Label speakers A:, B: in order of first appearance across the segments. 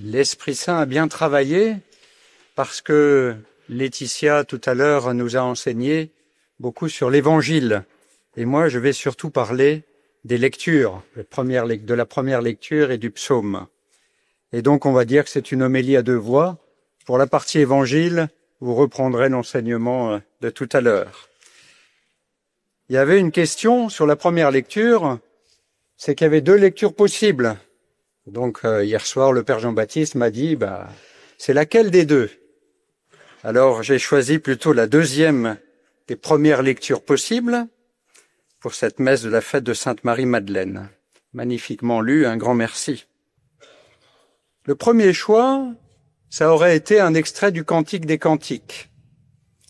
A: L'Esprit Saint a bien travaillé parce que Laetitia, tout à l'heure, nous a enseigné beaucoup sur l'Évangile. Et moi, je vais surtout parler des lectures, de la première lecture et du psaume. Et donc, on va dire que c'est une homélie à deux voix. Pour la partie Évangile, vous reprendrez l'enseignement de tout à l'heure. Il y avait une question sur la première lecture, c'est qu'il y avait deux lectures possibles. Donc, hier soir, le Père Jean-Baptiste m'a dit, c'est laquelle des deux? Alors, j'ai choisi plutôt la deuxième des premières lectures possibles pour cette messe de la fête de Sainte Marie-Madeleine. Magnifiquement lue, un grand merci. Le premier choix, ça aurait été un extrait du Cantique des Cantiques,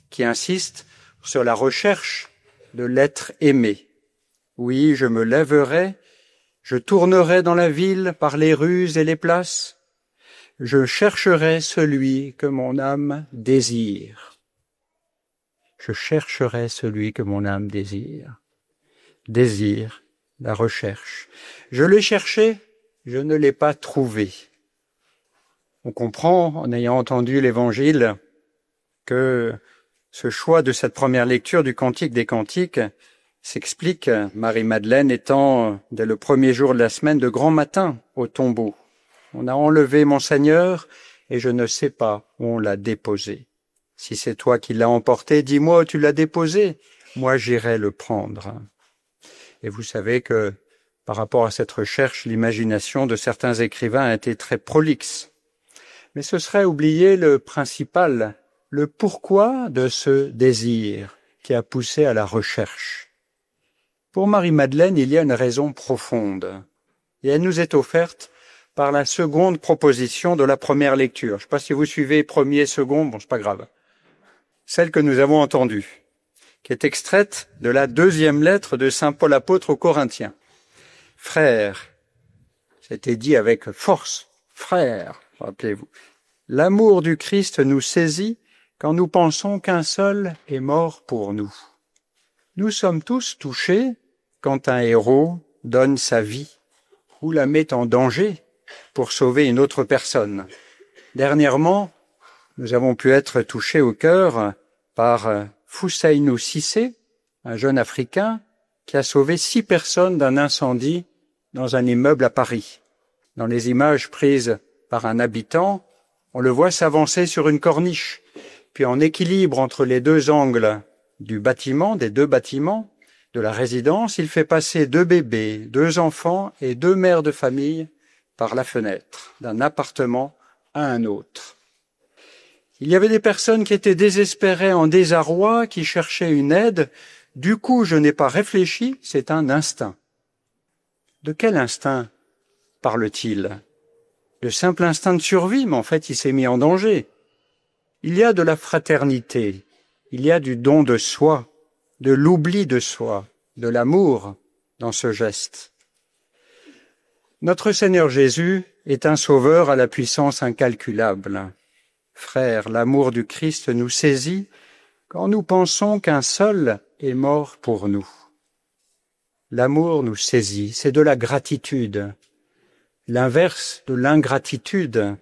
A: qui insiste sur la recherche de l'être aimé. Oui, je me lèverai, je tournerai dans la ville par les rues et les places, je chercherai celui que mon âme désire. Je chercherai celui que mon âme désire. Désir, la recherche. Je l'ai cherché, je ne l'ai pas trouvé. On comprend, en ayant entendu l'Évangile, que ce choix de cette première lecture du Cantique des Cantiques s'explique, Marie-Madeleine étant, dès le premier jour de la semaine, de grand matin au tombeau. On a enlevé mon Seigneur et je ne sais pas où on l'a déposé. Si c'est toi qui l'as emporté, dis-moi où tu l'as déposé. Moi, j'irai le prendre. Et vous savez que, par rapport à cette recherche, l'imagination de certains écrivains a été très prolixe. Mais ce serait oublier le principal, le pourquoi de ce désir qui a poussé à la recherche. Pour Marie-Madeleine, il y a une raison profonde, et elle nous est offerte par la seconde proposition de la première lecture. Je ne sais pas si vous suivez premier, second, bon, c'est pas grave. Celle que nous avons entendue, qui est extraite de la deuxième lettre de saint Paul apôtre aux Corinthiens. Frères, c'était dit avec force, frères, rappelez-vous, l'amour du Christ nous saisit quand nous pensons qu'un seul est mort pour nous. Nous sommes tous touchés quand un héros donne sa vie ou la met en danger pour sauver une autre personne. Dernièrement, nous avons pu être touchés au cœur par Foussainou Cissé, un jeune Africain qui a sauvé 6 personnes d'un incendie dans un immeuble à Paris. Dans les images prises par un habitant, on le voit s'avancer sur une corniche, puis en équilibre entre les deux angles du bâtiment, des deux bâtiments, de la résidence, il fait passer 2 bébés, 2 enfants et 2 mères de famille par la fenêtre, d'un appartement à un autre. Il y avait des personnes qui étaient désespérées, en désarroi, qui cherchaient une aide. Du coup, je n'ai pas réfléchi, c'est un instinct. De quel instinct parle-t-il? Le simple instinct de survie, mais en fait, il s'est mis en danger. Il y a de la fraternité, il y a du don de soi, de l'oubli de soi, de l'amour dans ce geste. Notre Seigneur Jésus est un sauveur à la puissance incalculable. Frères, l'amour du Christ nous saisit quand nous pensons qu'un seul est mort pour nous. L'amour nous saisit, c'est de la gratitude. L'inverse de l'ingratitude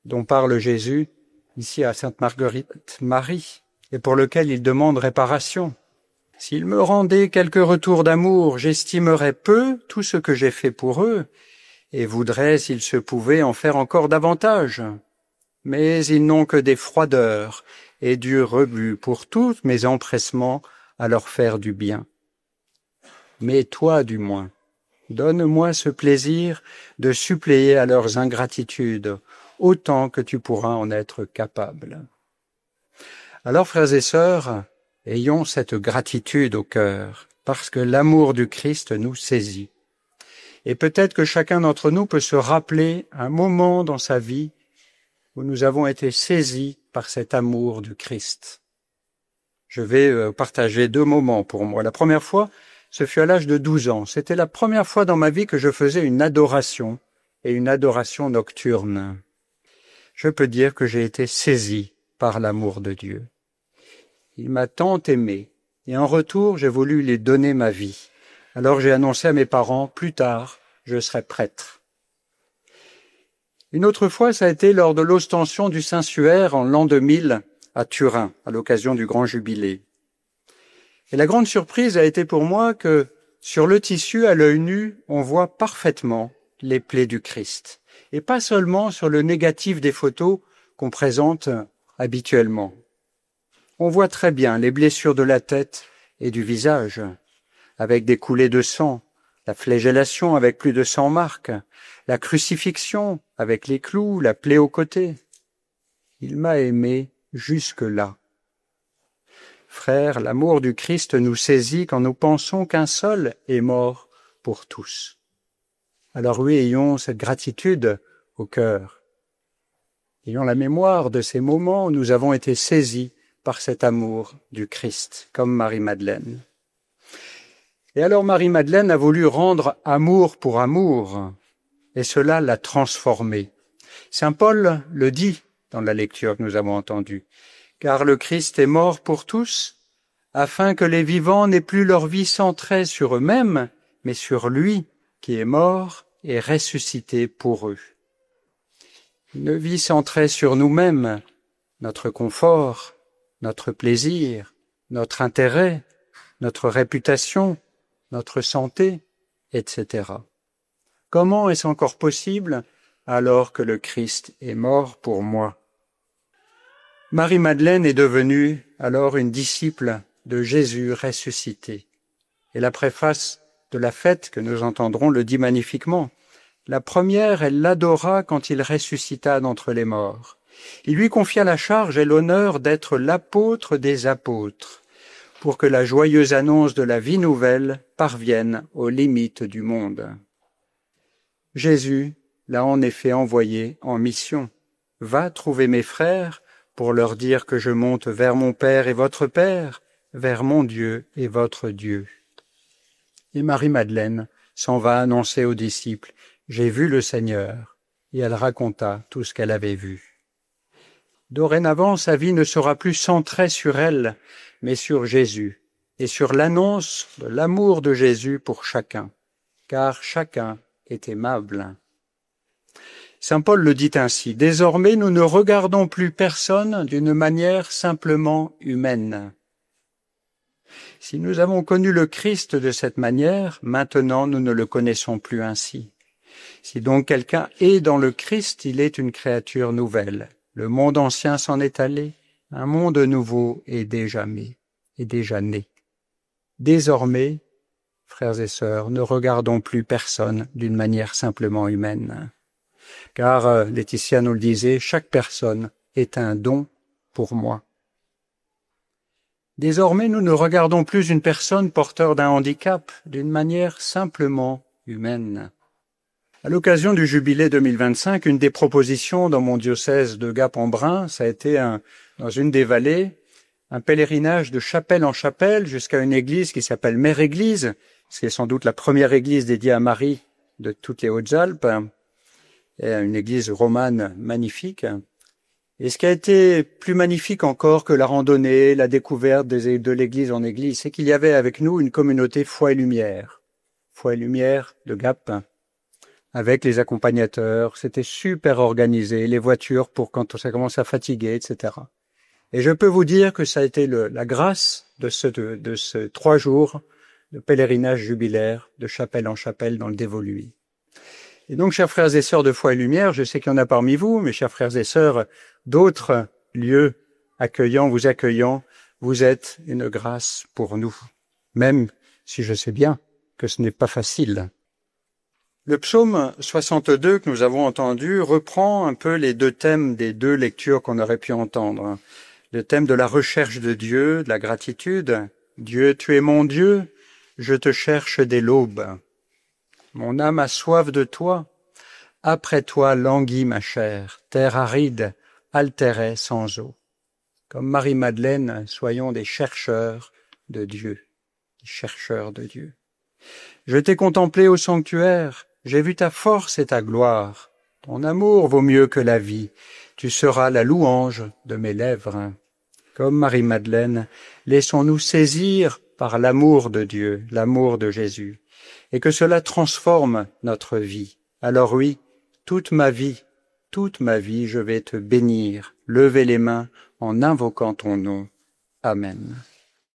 A: dont parle Jésus ici à Sainte Marguerite Marie et pour lequel il demande réparation. S'ils me rendaient quelques retours d'amour, j'estimerais peu tout ce que j'ai fait pour eux et voudrais, s'il se pouvait, en faire encore davantage. Mais ils n'ont que des froideurs et du rebut pour tous mes empressements à leur faire du bien. Mais toi, du moins, donne-moi ce plaisir de suppléer à leurs ingratitudes, autant que tu pourras en être capable. Alors, frères et sœurs, ayons cette gratitude au cœur, parce que l'amour du Christ nous saisit. Et peut-être que chacun d'entre nous peut se rappeler un moment dans sa vie où nous avons été saisis par cet amour du Christ. Je vais partager 2 moments pour moi. La première fois, ce fut à l'âge de 12 ans. C'était la première fois dans ma vie que je faisais une adoration, et une adoration nocturne. Je peux dire que j'ai été saisi par l'amour de Dieu. Il m'a tant aimé, et en retour, j'ai voulu lui donner ma vie. Alors j'ai annoncé à mes parents, plus tard, je serai prêtre. Une autre fois, ça a été lors de l'ostension du Saint-Suaire en l'an 2000 à Turin, à l'occasion du grand jubilé. Et la grande surprise a été pour moi que sur le tissu, à l'œil nu, on voit parfaitement les plaies du Christ. Et pas seulement sur le négatif des photos qu'on présente habituellement. On voit très bien les blessures de la tête et du visage, avec des coulées de sang, la flagellation avec plus de 100 marques, la crucifixion avec les clous, la plaie au côté. Il m'a aimé jusque-là. Frères, l'amour du Christ nous saisit quand nous pensons qu'un seul est mort pour tous. Alors oui, ayons cette gratitude au cœur. Ayons la mémoire de ces moments où nous avons été saisis par cet amour du Christ, comme Marie-Madeleine. Et alors Marie-Madeleine a voulu rendre amour pour amour, et cela l'a transformé. Saint Paul le dit dans la lecture que nous avons entendue, car le Christ est mort pour tous, afin que les vivants n'aient plus leur vie centrée sur eux-mêmes, mais sur lui qui est mort et ressuscité pour eux. Une vie centrée sur nous-mêmes, notre confort, notre plaisir, notre intérêt, notre réputation, notre santé, etc. Comment est-ce encore possible alors que le Christ est mort pour moi? Marie-Madeleine est devenue alors une disciple de Jésus ressuscité. Et la préface de la fête que nous entendrons le dit magnifiquement. La première, elle l'adora quand il ressuscita d'entre les morts. Il lui confia la charge et l'honneur d'être l'apôtre des apôtres, pour que la joyeuse annonce de la vie nouvelle parvienne aux limites du monde. Jésus l'a en effet envoyé en mission. Va trouver mes frères pour leur dire que je monte vers mon Père et votre Père, vers mon Dieu et votre Dieu. Et Marie-Madeleine s'en va annoncer aux disciples, j'ai vu le Seigneur, et elle raconta tout ce qu'elle avait vu. Dorénavant, sa vie ne sera plus centrée sur elle, mais sur Jésus, et sur l'annonce de l'amour de Jésus pour chacun, car chacun est aimable. Saint Paul le dit ainsi, « Désormais, nous ne regardons plus personne d'une manière simplement humaine. » Si nous avons connu le Christ de cette manière, maintenant nous ne le connaissons plus ainsi. Si donc quelqu'un est dans le Christ, il est une créature nouvelle. Le monde ancien s'en est allé, un monde nouveau est déjà né. Désormais, frères et sœurs, ne regardons plus personne d'une manière simplement humaine. Car, Laetitia nous le disait, chaque personne est un don pour moi. Désormais, nous ne regardons plus une personne porteur d'un handicap d'une manière simplement humaine. À l'occasion du jubilé 2025, une des propositions dans mon diocèse de Gap-en-Brun, ça a été dans une des vallées, un pèlerinage de chapelle en chapelle jusqu'à une église qui s'appelle Mère Église, ce qui est sans doute la première église dédiée à Marie de toutes les Hautes-Alpes, et une église romane magnifique. Et ce qui a été plus magnifique encore que la randonnée, la découverte de l'église en église, c'est qu'il y avait avec nous une communauté Foi et Lumière de Gap, avec les accompagnateurs. C'était super organisé, les voitures pour quand ça commence à fatiguer, etc. Et je peux vous dire que ça a été la grâce de ce 3 jours de pèlerinage jubilaire de chapelle en chapelle dans le dévoluy. Et donc, chers frères et sœurs de Foi et Lumière, je sais qu'il y en a parmi vous, mes chers frères et sœurs d'autres lieux vous accueillant, vous êtes une grâce pour nous, même si je sais bien que ce n'est pas facile. Le psaume 62 que nous avons entendu reprend un peu les deux thèmes des deux lectures qu'on aurait pu entendre. Le thème de la recherche de Dieu, de la gratitude. Dieu, tu es mon Dieu, je te cherche dès l'aube. Mon âme a soif de toi, après toi languit ma chair, terre aride, altérée sans eau. Comme Marie-Madeleine, soyons des chercheurs de Dieu, Je t'ai contemplé au sanctuaire, j'ai vu ta force et ta gloire. Ton amour vaut mieux que la vie, tu seras la louange de mes lèvres. Comme Marie-Madeleine, laissons-nous saisir par l'amour de Dieu, l'amour de Jésus, et que cela transforme notre vie. Alors oui, toute ma vie toute ma vie, je vais te bénir, lever les mains en invoquant ton nom. Amen.